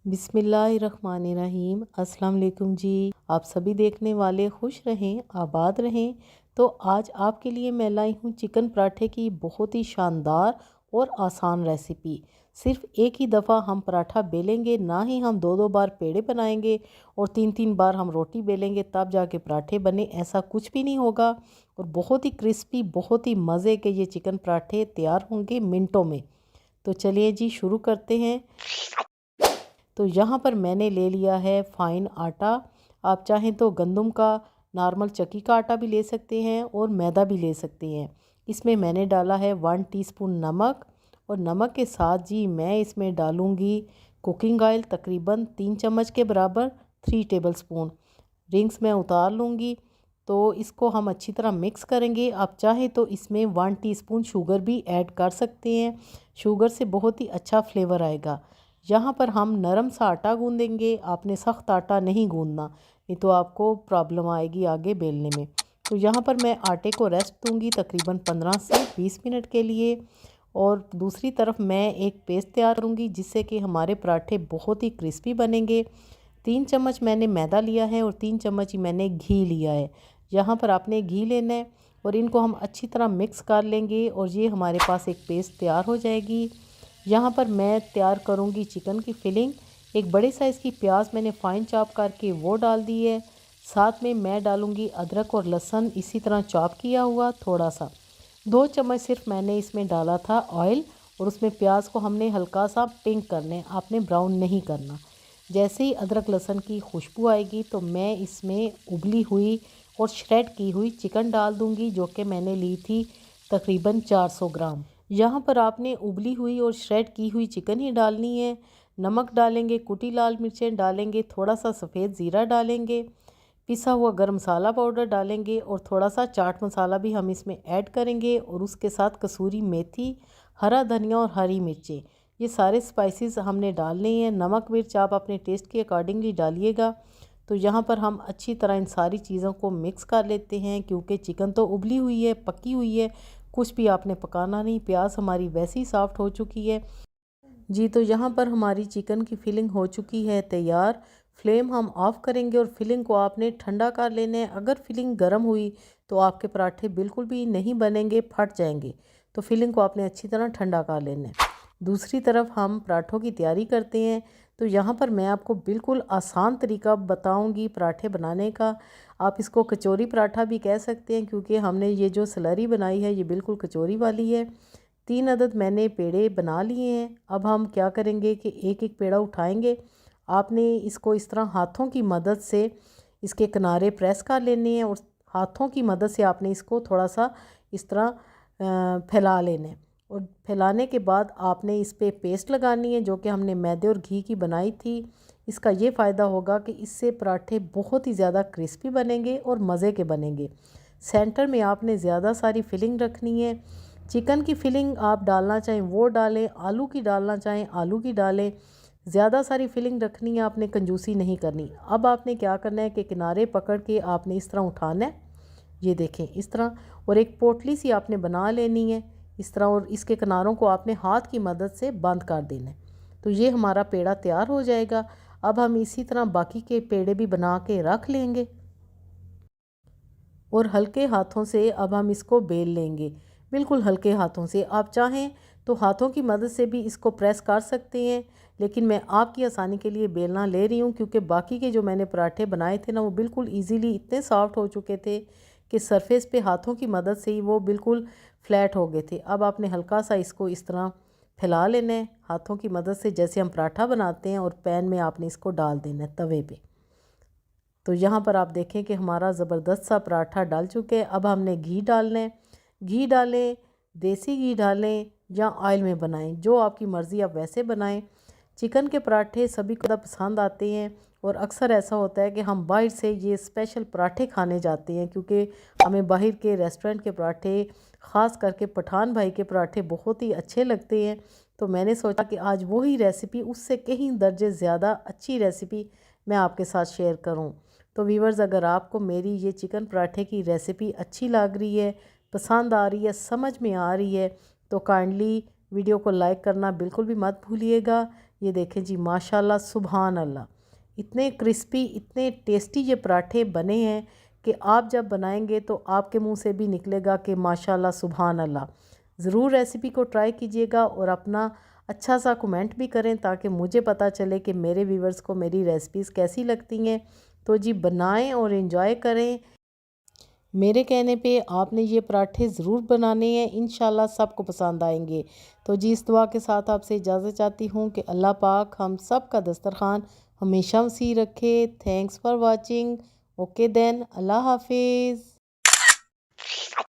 बिस्मिल्लाहिर्रहमानिर्रहीम। अस्सलाम वालेकुम जी। आप सभी देखने वाले खुश रहें, आबाद रहें। तो आज आपके लिए मैं लाई हूँ चिकन पराठे की बहुत ही शानदार और आसान रेसिपी। सिर्फ एक ही दफ़ा हम पराठा बेलेंगे, ना ही हम दो दो बार पेड़े बनाएंगे और तीन तीन बार हम रोटी बेलेंगे तब जाके पराठे बने, ऐसा कुछ भी नहीं होगा। और बहुत ही क्रिस्पी, बहुत ही मज़े के ये चिकन पराठे तैयार होंगे मिनटों में। तो चलिए जी शुरू करते हैं। तो यहाँ पर मैंने ले लिया है फ़ाइन आटा। आप चाहें तो गंदम का नॉर्मल चक्की का आटा भी ले सकते हैं और मैदा भी ले सकते हैं। इसमें मैंने डाला है 1 टीस्पून नमक, और नमक के साथ जी मैं इसमें डालूँगी कुकिंग ऑयल तकरीबन 3 चम्मच के बराबर, 3 टेबलस्पून। रिंग्स में उतार लूँगी। तो इसको हम अच्छी तरह मिक्स करेंगे। आप चाहें तो इसमें 1 टीस्पून शुगर भी ऐड कर सकते हैं। शुगर से बहुत ही अच्छा फ्लेवर आएगा। यहाँ पर हम नरम सा आटा गूँधेंगे, आपने सख्त आटा नहीं गूँधना, नहीं तो आपको प्रॉब्लम आएगी आगे बेलने में। तो यहाँ पर मैं आटे को रेस्ट दूँगी तकरीबन 15 से 20 मिनट के लिए। और दूसरी तरफ मैं एक पेस्ट तैयार करूँगी जिससे कि हमारे पराठे बहुत ही क्रिस्पी बनेंगे। 3 चम्मच मैंने मैदा लिया है और 3 चम्मच ही मैंने घी लिया है। यहाँ पर आपने घी लेना है और इनको हम अच्छी तरह मिक्स कर लेंगे और ये हमारे पास एक पेस्ट तैयार हो जाएगी। यहाँ पर मैं तैयार करूँगी चिकन की फिलिंग। एक बड़े साइज़ की प्याज मैंने फ़ाइन चॉप करके वो डाल दी है। साथ में मैं डालूँगी अदरक और लहसुन इसी तरह चॉप किया हुआ थोड़ा सा। 2 चम्मच सिर्फ मैंने इसमें डाला था ऑयल, और उसमें प्याज को हमने हल्का सा पिंक करना है, आपने ब्राउन नहीं करना। जैसे ही अदरक लहसुन की खुशबू आएगी तो मैं इसमें उबली हुई और श्रेड की हुई चिकन डाल दूँगी, जो कि मैंने ली थी तकरीबन 400 ग्राम। यहाँ पर आपने उबली हुई और श्रेड की हुई चिकन ही डालनी है। नमक डालेंगे, कुटी लाल मिर्चें डालेंगे, थोड़ा सा सफ़ेद ज़ीरा डालेंगे, पिसा हुआ गरम मसाला पाउडर डालेंगे और थोड़ा सा चाट मसाला भी हम इसमें ऐड करेंगे। और उसके साथ कसूरी मेथी, हरा धनिया और हरी मिर्चें, ये सारे स्पाइसेस हमने डालने हैं। नमक मिर्च आप अपने टेस्ट के अकॉर्डिंगली डालिएगा। तो यहाँ पर हम अच्छी तरह इन सारी चीज़ों को मिक्स कर लेते हैं, क्योंकि चिकन तो उबली हुई है, पकी हुई है, कुछ भी आपने पकाना नहीं। प्याज हमारी वैसे ही सॉफ्ट हो चुकी है जी। तो यहाँ पर हमारी चिकन की फिलिंग हो चुकी है तैयार। फ्लेम हम ऑफ़ करेंगे और फिलिंग को आपने ठंडा कर लेना है। अगर फिलिंग गर्म हुई तो आपके पराठे बिल्कुल भी नहीं बनेंगे, फट जाएंगे। तो फिलिंग को आपने अच्छी तरह ठंडा कर लेना है। दूसरी तरफ हम पराठों की तैयारी करते हैं। तो यहाँ पर मैं आपको बिल्कुल आसान तरीका बताऊँगी पराठे बनाने का। आप इसको कचौरी पराठा भी कह सकते हैं, क्योंकि हमने ये जो स्लरी बनाई है ये बिल्कुल कचौरी वाली है। 3 अदद मैंने पेड़े बना लिए हैं। अब हम क्या करेंगे कि एक एक पेड़ा उठाएंगे। आपने इसको इस तरह हाथों की मदद से इसके किनारे प्रेस कर लेने हैं और हाथों की मदद से आपने इसको थोड़ा सा इस तरह फैला लेना है। और फैलाने के बाद आपने इस पर पेस्ट लगानी है, जो कि हमने मैदे और घी की बनाई थी। इसका ये फ़ायदा होगा कि इससे पराठे बहुत ही ज़्यादा क्रिस्पी बनेंगे और मज़े के बनेंगे। सेंटर में आपने ज़्यादा सारी फिलिंग रखनी है। चिकन की फिलिंग आप डालना चाहें वो डालें, आलू की डालना चाहें आलू की डालें। ज़्यादा सारी फिलिंग रखनी है, आपने कंजूसी नहीं करनी। अब आपने क्या करना है कि किनारे पकड़ के आपने इस तरह उठाना है, ये देखें इस तरह, और एक पोटली सी आपने बना लेनी है इस तरह, और इसके किनारों को आपने हाथ की मदद से बंद कर देना है। तो ये हमारा पेड़ा तैयार हो जाएगा। अब हम इसी तरह बाकी के पेड़े भी बना के रख लेंगे और हल्के हाथों से अब हम इसको बेल लेंगे, बिल्कुल हल्के हाथों से। आप चाहें तो हाथों की मदद से भी इसको प्रेस कर सकते हैं, लेकिन मैं आपकी आसानी के लिए बेलना ले रही हूँ, क्योंकि बाकी के जो मैंने पराठे बनाए थे ना वो बिल्कुल इजीली इतने सॉफ्ट हो चुके थे कि सरफेस पे हाथों की मदद से ही वो बिल्कुल फ्लैट हो गए थे। अब आपने हल्का सा इसको इस तरह फैला लेना है हाथों की मदद से, जैसे हम पराठा बनाते हैं, और पैन में आपने इसको डाल देना है तवे पे। तो यहाँ पर आप देखें कि हमारा ज़बरदस्त सा पराठा डाल चुके हैं। अब हमने घी डालना है। घी डालें, देसी घी डालें या ऑयल में बनाएं, जो आपकी मर्ज़ी, आप वैसे बनाएं। चिकन के पराठे सभी को पसंद आते हैं, और अक्सर ऐसा होता है कि हम बाहर से ये स्पेशल पराठे खाने जाते हैं, क्योंकि हमें बाहर के रेस्टोरेंट के पराठे, ख़ास करके पठान भाई के पराठे बहुत ही अच्छे लगते हैं। तो मैंने सोचा कि आज वही रेसिपी, उससे कहीं दर्जे ज़्यादा अच्छी रेसिपी मैं आपके साथ शेयर करूं। तो व्यूवर्स, अगर आपको मेरी ये चिकन पराठे की रेसिपी अच्छी लग रही है, पसंद आ रही है, समझ में आ रही है, तो काइंडली वीडियो को लाइक करना बिल्कुल भी मत भूलिएगा। ये देखें जी, माशाल्लाह सुभान अल्लाह, इतने क्रिस्पी, इतने टेस्टी ये पराठे बने हैं कि आप जब बनाएंगे तो आपके मुंह से भी निकलेगा कि माशाल्लाह सुभान अल्लाह। ज़रूर रेसिपी को ट्राई कीजिएगा और अपना अच्छा सा कमेंट भी करें ताकि मुझे पता चले कि मेरे व्यूवर्स को मेरी रेसिपीज़ कैसी लगती हैं। तो जी बनाएं और इन्जॉय करें। मेरे कहने पे आपने ये पराठे ज़रूर बनाने हैं, इंशाल्लाह सबको पसंद आएंगे। तो जी इस दुआ के साथ आपसे इजाज़त चाहती हूँ कि अल्लाह पाक हम सब का दस्तरखान हमेशा वसी रखे। Thanks for watching. Okay then, Allah हाफिज़।